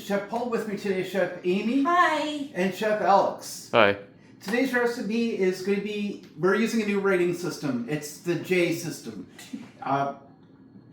Chef Poul. With me today, Chef Amy. Hi. And Chef Alex. Hi. Today's recipe is going to be, we're using a new rating system. It's the J system.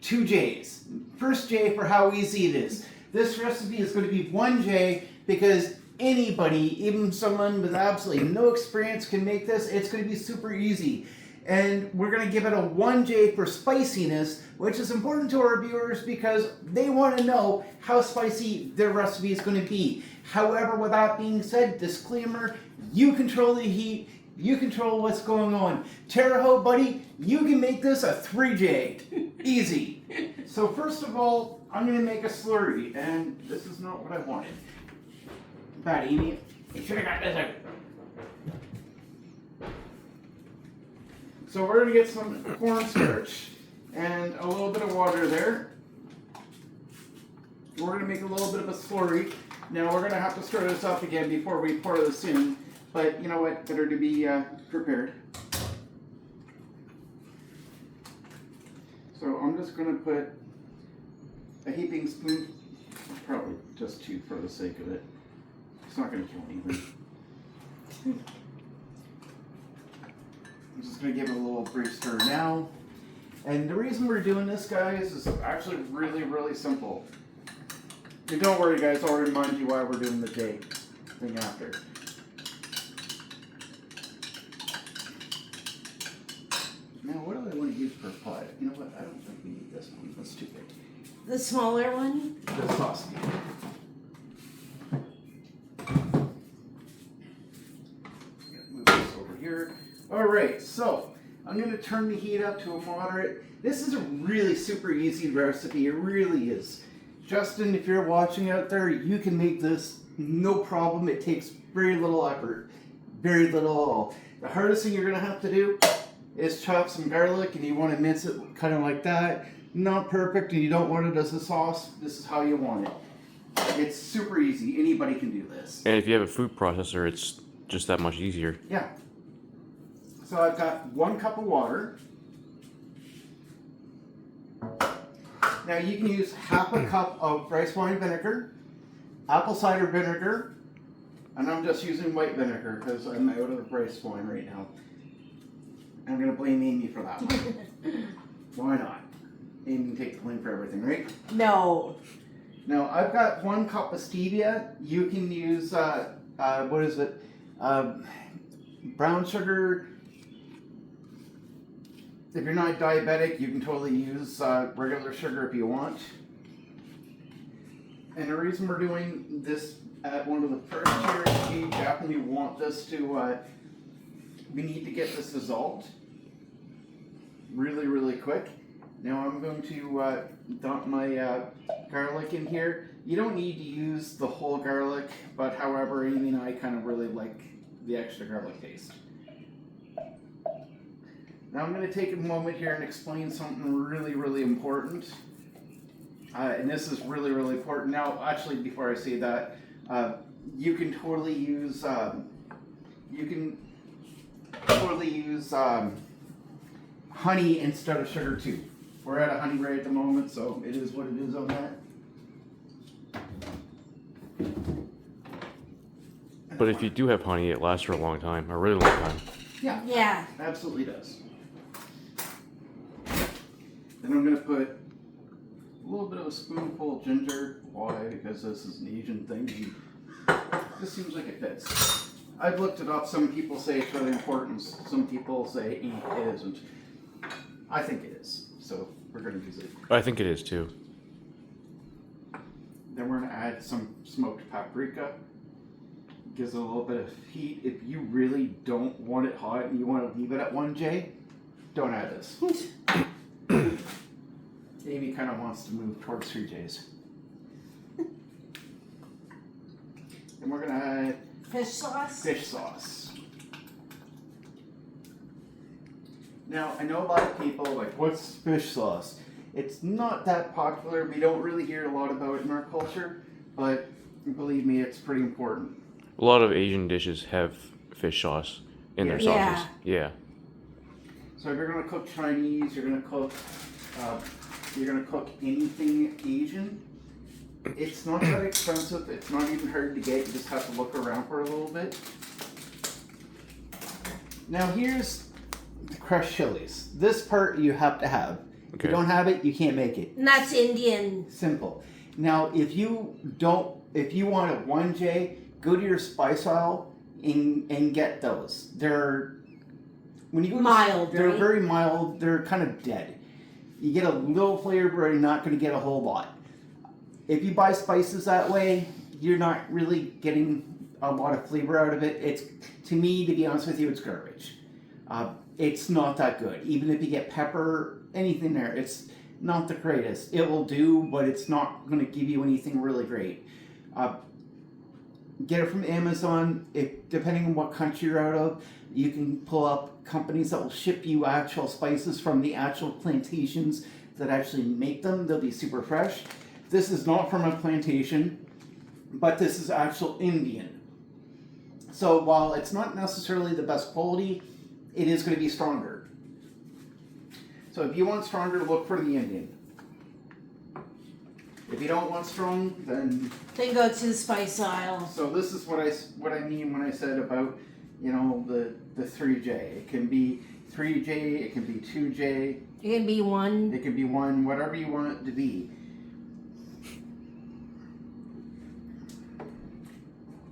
2 J's. First J for how easy it is. This recipe is going to be 1 J because anybody, even someone with absolutely no experience, can make this. It's going to be super easy. And we're going to give it a 1 J for spiciness, which is important to our viewers because they want to know how spicy their recipe is going to be. However, with that being said, disclaimer, you control the heat, you control what's going on. Terre Haute, buddy, you can make this a 3 J. Easy. So first of all, I'm going to make a slurry, and this is not what I wanted. Bad Amy, you should have got this out. So we're going to get some cornstarch and a little bit of water there. We're going to make a little bit of a slurry. Now we're going to have to stir this up again before we pour this in, but you know what, better to be prepared. So I'm just going to put a heaping spoon, probably just 2 for the sake of it. It's not going to kill anything. I'm just going to give it a little brief stir now. And the reason we're doing this, guys, is actually really, really simple. And don't worry, guys, I'll remind you why we're doing the J thing after. Now, what do I want to use for a pot? You know what? I don't think we need this one. That's too big. The smaller one? The sauce. Move this over here. Alright, so I'm going to turn the heat up to a moderate. This is a really super easy recipe. It really is. Justin, if you're watching out there, you can make this no problem. It takes very little effort. Very little at all. The hardest thing you're going to have to do is chop some garlic, and you want to mince it kind of like that. Not perfect, and you don't want it as a sauce. This is how you want it. It's super easy. Anybody can do this. And if you have a food processor, it's just that much easier. Yeah. So I've got 1 cup of water. Now you can use half a cup of rice wine vinegar, apple cider vinegar, and I'm just using white vinegar because I'm out of rice wine right now. I'm going to blame Amy for that one. Why not? Amy can take the blame for everything, right? No. Now I've got 1 cup of stevia. You can use, what is it? Brown sugar. If you're not diabetic, you can totally use regular sugar if you want. And the reason we're doing this at one of the first tiers, we definitely want this to, we need to get this dissolved really, really quick. Now I'm going to dump my garlic in here. You don't need to use the whole garlic, but however, Amy and I kind of really like the extra garlic taste. Now I'm going to take a moment here and explain something really, really important. And this is really, really important. Now, actually, before I say that, you can totally use honey instead of sugar too. We're at a honey rate at the moment, so it is what it is on that. But if you do have honey, it lasts for a long time, a really long time. Yeah. Yeah. Absolutely does. Then I'm going to put a little bit of a spoonful of ginger. Why? Because this is an Asian thing. This seems like it fits. I've looked it up. Some people say it's really important. Some people say it isn't. I think it is. So we're going to use it. I think it is too. Then we're going to add some smoked paprika. Gives it a little bit of heat. If you really don't want it hot and you want to leave it at 1 J, don't add this. Amy kind of wants to move towards 3 J's. And we're going to add Fish sauce? fish sauce. Now, I know a lot of people like, what's fish sauce? It's not that popular. We don't really hear a lot about it in our culture, but believe me, it's pretty important. A lot of Asian dishes have fish sauce in their sauces. Yeah. So if you're going to cook Chinese, you're going to cook anything Asian, It's not that expensive. It's not even hard to get. You just have to look around for a little bit. Now here's the crushed chilies. This part you have to have. If Okay. you don't have it, you can't make it. And that's Indian. Simple. Now, if you want a 1J, go to your spice aisle and get those. They're when you go Mild, they're right? very mild. They're kind of dead. You get a little flavor, but you're not going to get a whole lot. If you buy spices that way, you're not really getting a lot of flavor out of it. It's, to me, to be honest with you, it's garbage. It's not that good. Even if you get pepper, anything there, it's not the greatest. It will do, but it's not going to give you anything really great. Get it from Amazon. Depending on what country you're out of, you can pull up companies that will ship you actual spices from the actual plantations that actually make them. They'll be super fresh. This is not from a plantation, but this is actual Indian. So while it's not necessarily the best quality, it is going to be stronger. So if you want stronger, look for the Indian. If you don't want strong, then Go to the spice aisle. so this is what I mean when I said about, you know, the 3J. It can be 3J, it can be 2J, It can be one. it can be 1, whatever you want it to be.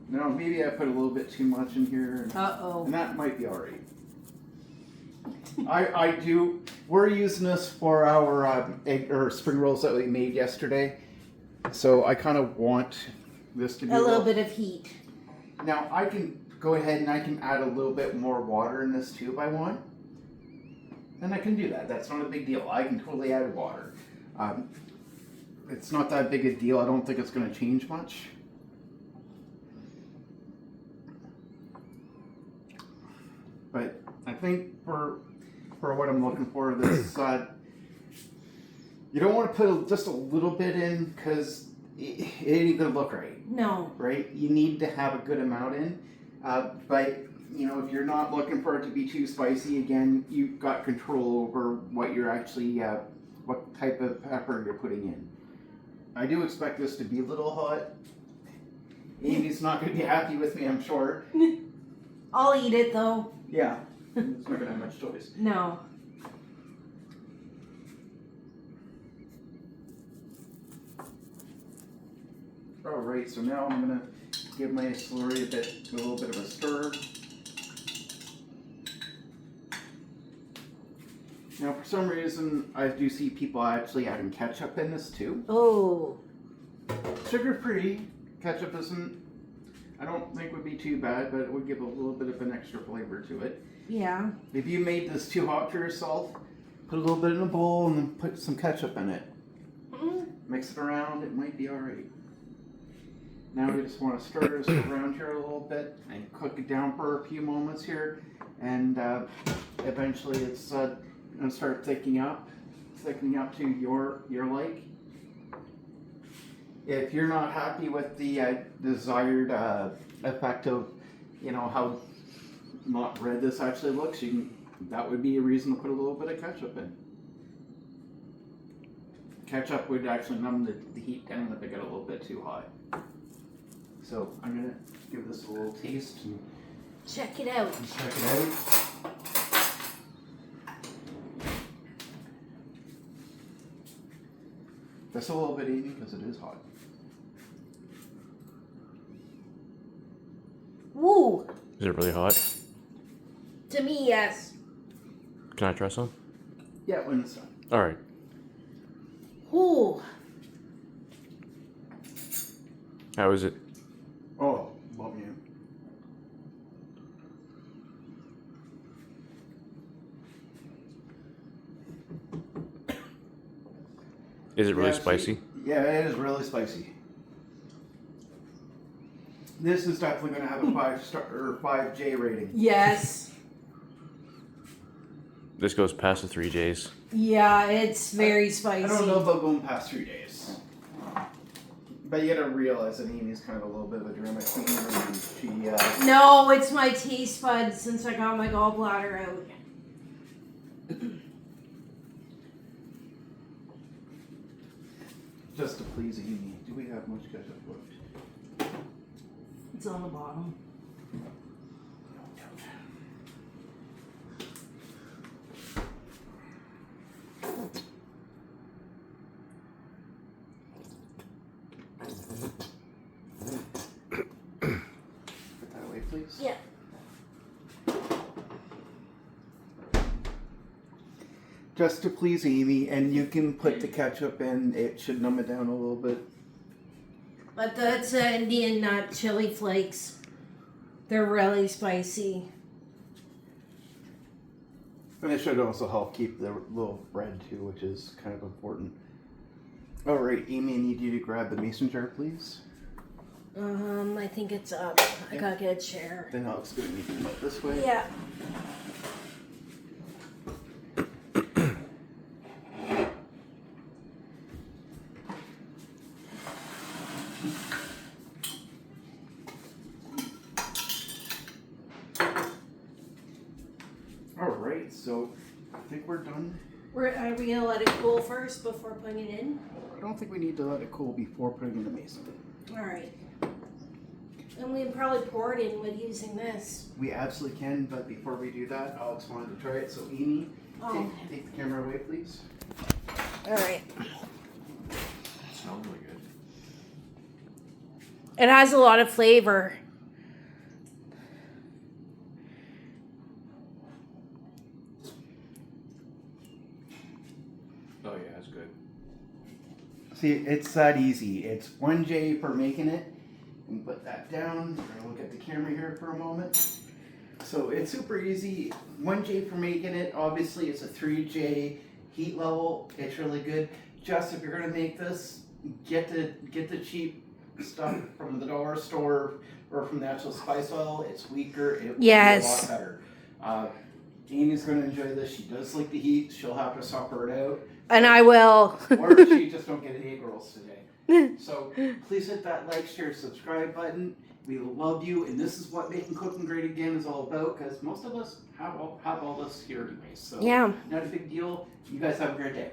Now maybe I put a little bit too much in here, Uh-oh. and that might be alright. We're using this for our egg or spring rolls that we made yesterday. So I kind of want this to be A little bit of heat. Now I can go ahead and I can add a little bit more water in this too if I want. And I can do that. That's not a big deal. I can totally add water. It's not that big a deal. I don't think it's going to change much. But I think for what I'm looking for, this you don't want to put just a little bit in because it ain't gonna look right. No. Right? You need to have a good amount in. But you know, if you're not looking for it to be too spicy, again, you've got control over what you're actually, what type of pepper you're putting in. I do expect this to be a little hot. Amy's not going to be happy with me, I'm sure. I'll eat it though. Yeah, it's not going to have much choice. No. Alright, so now I'm going to give my slurry a little bit of a stir. Now, for some reason, I do see people actually adding ketchup in this too. Oh. Sugar-free ketchup I don't think would be too bad, but it would give a little bit of an extra flavor to it. Yeah. If you made this too hot for yourself, put a little bit in a bowl and then put some ketchup in it. Mix it around, it might be alright. Now we just want to stir this around here a little bit and cook it down for a few moments here, and eventually it's going to start thickening up to your like. If you're not happy with the desired effect of, you know, how not red this actually looks, that would be a reason to put a little bit of ketchup in. Ketchup would actually numb the heat down if it got a little bit too hot. So I'm gonna give this a little taste and Check it out. check it out. Just a little bit, Amy, because it is hot. Woo. Is it really hot? To me, yes. Can I try some? Yeah, when it's done. All right. Woo. How is it? Oh, love you. Is it really Yeah, spicy? Yeah, it is really spicy. This is definitely going to have a 5-star or 5J rating. Yes. This goes past the 3Js. Yeah, it's very spicy. I don't know about going past 3 days. But you gotta realize that Amy's kind of a little bit of a drama queen. And she, No, it's my taste buds since I got my gallbladder out. just to please Amy. Do we have much ketchup left? It's on the bottom. Put that away, please. Yeah. Just to please Amy, and you can put the ketchup in. It should numb it down a little bit. But that's Indian nut chili flakes. They're really spicy. And it should also help keep the little red too, which is kind of important. All right, Amy, I need you to grab the mason jar, please. I think it's up. I gotta get a chair. Then Alex is going to need to come out this way. Yeah. All right, so I think we're done. Are we gonna let it cool first before putting it in? I don't think we need to let it cool before putting in the mason. All right. And we can probably pour it in with using this. We absolutely can, but before we do that, Alex wanted to try it. So Amy, take the camera away, please. All right. It smells really good. It has a lot of flavor. Oh yeah, it's good. See, it's that easy. It's 1J for making it. And put that down. We're gonna look at the camera here for a moment. So it's super easy. 1J for making it. Obviously, it's a 3J heat level. It's really good. Just if you're gonna make this, get the cheap stuff from the dollar store or from the actual spice oil. It's weaker. It will be a lot better. Amy's gonna enjoy this. She does like the heat. She'll have to suffer it out. And I will. Or she just don't get egg rolls today. So please hit that like, share, subscribe button. We love you, and this is what making cooking great again is all about. Because most of us have all this here anyway. So Yeah. not a big deal. You guys have a great day.